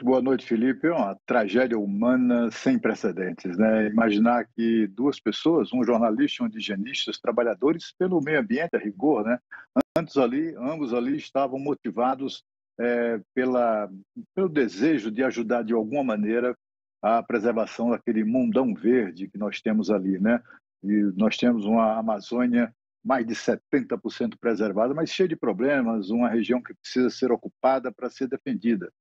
Boa noite, Felipe. É uma tragédia humana sem precedentes, né? Imaginar que duas pessoas, um jornalista e um indigenista, os trabalhadores pelo meio ambiente, a rigor, né? Ambos ali estavam motivados pelo desejo de ajudar de alguma maneira a preservação daquele mundão verde que nós temos ali, né? E nós temos uma Amazônia mais de 70% preservada, mas cheia de problemas, uma região que precisa ser ocupada para ser defendida.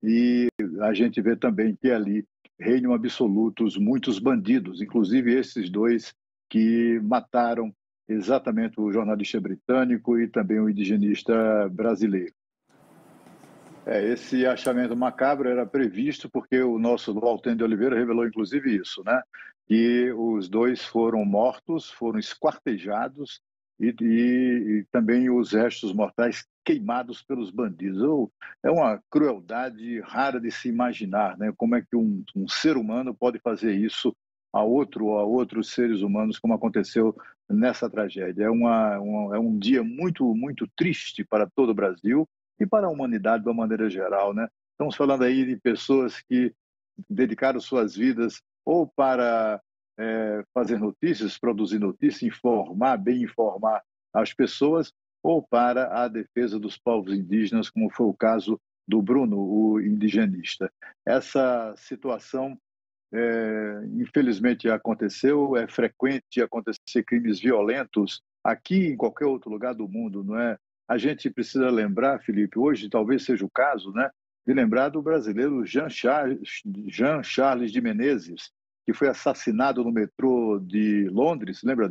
E a gente vê também que ali reinam absolutos muitos bandidos, inclusive esses dois que mataram exatamente o jornalista britânico e também o indigenista brasileiro. Esse achamento macabro era previsto porque o nosso Valtênio de Oliveira revelou inclusive isso, né? Que os dois foram mortos, foram esquartejados e também os restos mortais queimados pelos bandidos. É uma crueldade rara de se imaginar, né? Como é que um ser humano pode fazer isso a outros seres humanos, como aconteceu nessa tragédia. É um dia muito, muito triste para todo o Brasil e para a humanidade de uma maneira geral, né? Estamos falando aí de pessoas que dedicaram suas vidas ou para fazer notícias, produzir notícias, informar, bem informar as pessoas, ou para a defesa dos povos indígenas, como foi o caso do Bruno, o indigenista. Essa situação, infelizmente, aconteceu, é frequente acontecer crimes violentos aqui e em qualquer outro lugar do mundo, não é? A gente precisa lembrar, Felipe, hoje talvez seja o caso, né, de lembrar do brasileiro Jean Charles de Menezes, que foi assassinado no metrô de Londres, lembra?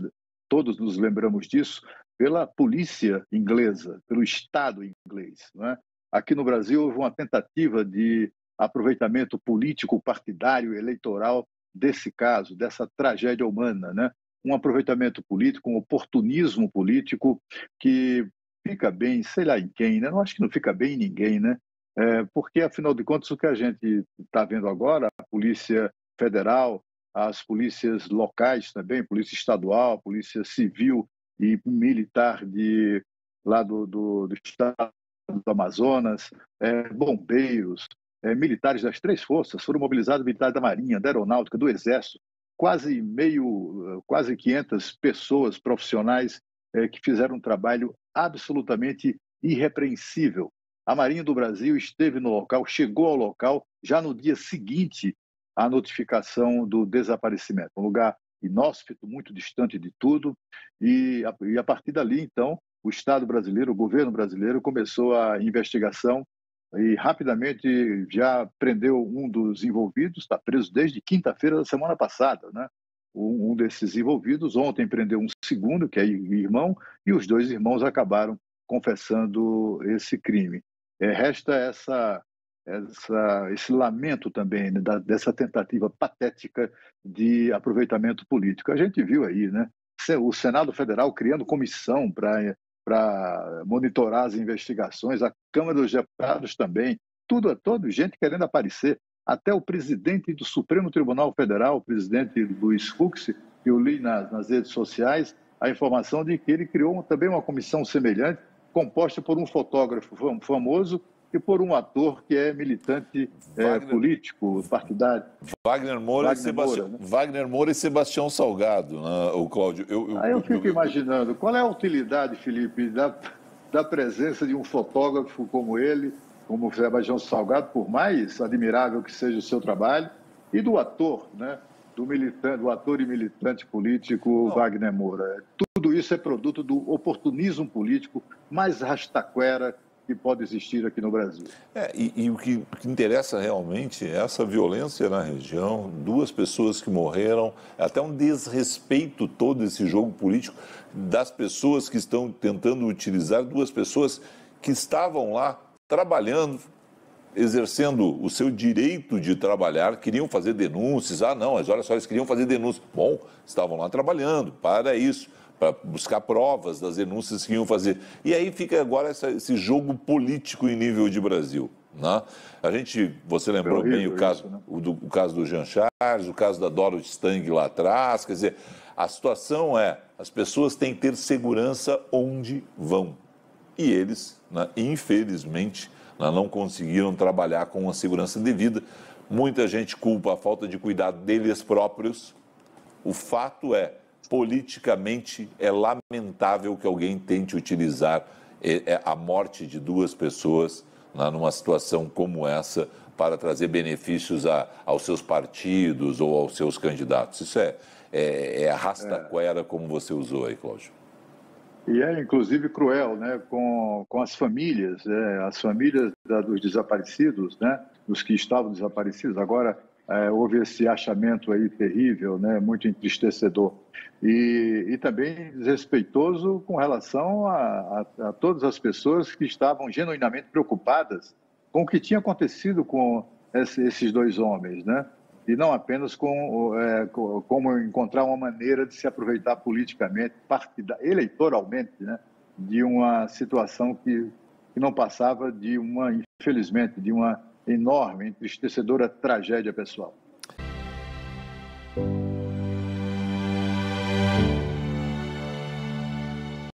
Todos nos lembramos disso, pela polícia inglesa, pelo Estado inglês, não é? Aqui no Brasil houve uma tentativa de aproveitamento político, partidário, eleitoral desse caso, dessa tragédia humana, né? Um aproveitamento político, um oportunismo político que fica bem, sei lá em quem, né? Não acho que não fica bem em ninguém, né? Porque, afinal de contas, o que a gente está vendo agora, a Polícia Federal, as polícias locais também, Polícia Estadual, Polícia Civil e Militar lá do Estado do Amazonas, bombeiros, militares das três forças, foram mobilizados militares da Marinha, da Aeronáutica, do Exército, quase 500 pessoas profissionais que fizeram um trabalho absolutamente irrepreensível. A Marinha do Brasil esteve no local, chegou ao local já no dia seguinte à notificação do desaparecimento. Um lugar inóspito, muito distante de tudo, e a partir dali, então, o Estado brasileiro, o governo brasileiro, começou a investigação e rapidamente já prendeu um dos envolvidos, está preso desde quinta-feira da semana passada, né? Um desses envolvidos, ontem prendeu um segundo, que é irmão, e os dois irmãos acabaram confessando esse crime. Resta esse lamento também, né, dessa tentativa patética de aproveitamento político. A gente viu aí, né? O Senado Federal criando comissão para monitorar as investigações, a Câmara dos Deputados também, todo gente querendo aparecer. Até o presidente do Supremo Tribunal Federal, o presidente Luiz Fux, eu li nas redes sociais a informação de que ele criou também uma comissão semelhante, composta por um fotógrafo famoso e por um ator que é militante político, partidário. Wagner Moura e Sebastião Salgado, né, o Cláudio. Aí eu fico imaginando, qual é a utilidade, Felipe, da presença de um fotógrafo como ele, como o Sebastião Salgado, por mais admirável que seja o seu trabalho, e do ator, né? Do ator e militante político Wagner Moura. Tudo isso é produto do oportunismo político mais rastaquera que pode existir aqui no Brasil. E o que interessa realmente é essa violência na região, duas pessoas que morreram, até um desrespeito todo esse jogo político das pessoas que estão tentando utilizar, duas pessoas que estavam lá trabalhando, exercendo o seu direito de trabalhar, queriam fazer denúncias, não, mas olha só, eles queriam fazer denúncias. Bom, estavam lá trabalhando, para isso, para buscar provas das denúncias que iam fazer. E aí fica agora esse jogo político em nível de Brasil, né? Você lembrou bem o caso, né? o caso do Jean Charles, o caso da Dorothy Stang lá atrás, quer dizer, a situação as pessoas têm que ter segurança onde vão. E eles, né, infelizmente, não conseguiram trabalhar com a segurança devida. Muita gente culpa a falta de cuidado deles próprios. O fato é, politicamente, é lamentável que alguém tente utilizar a morte de duas pessoas numa situação como essa para trazer benefícios aos seus partidos ou aos seus candidatos. Isso é arrastaquera, como você usou aí, Cláudio. E é, inclusive, cruel, né, com as famílias dos desaparecidos, né, dos que estavam desaparecidos. Agora, houve esse achamento aí terrível, né, muito entristecedor. E também desrespeitoso com relação a todas as pessoas que estavam genuinamente preocupadas com o que tinha acontecido com esses dois homens, né? E não apenas como encontrar uma maneira de se aproveitar politicamente, eleitoralmente, né, de uma situação que não passava infelizmente, de uma enorme, entristecedora tragédia pessoal.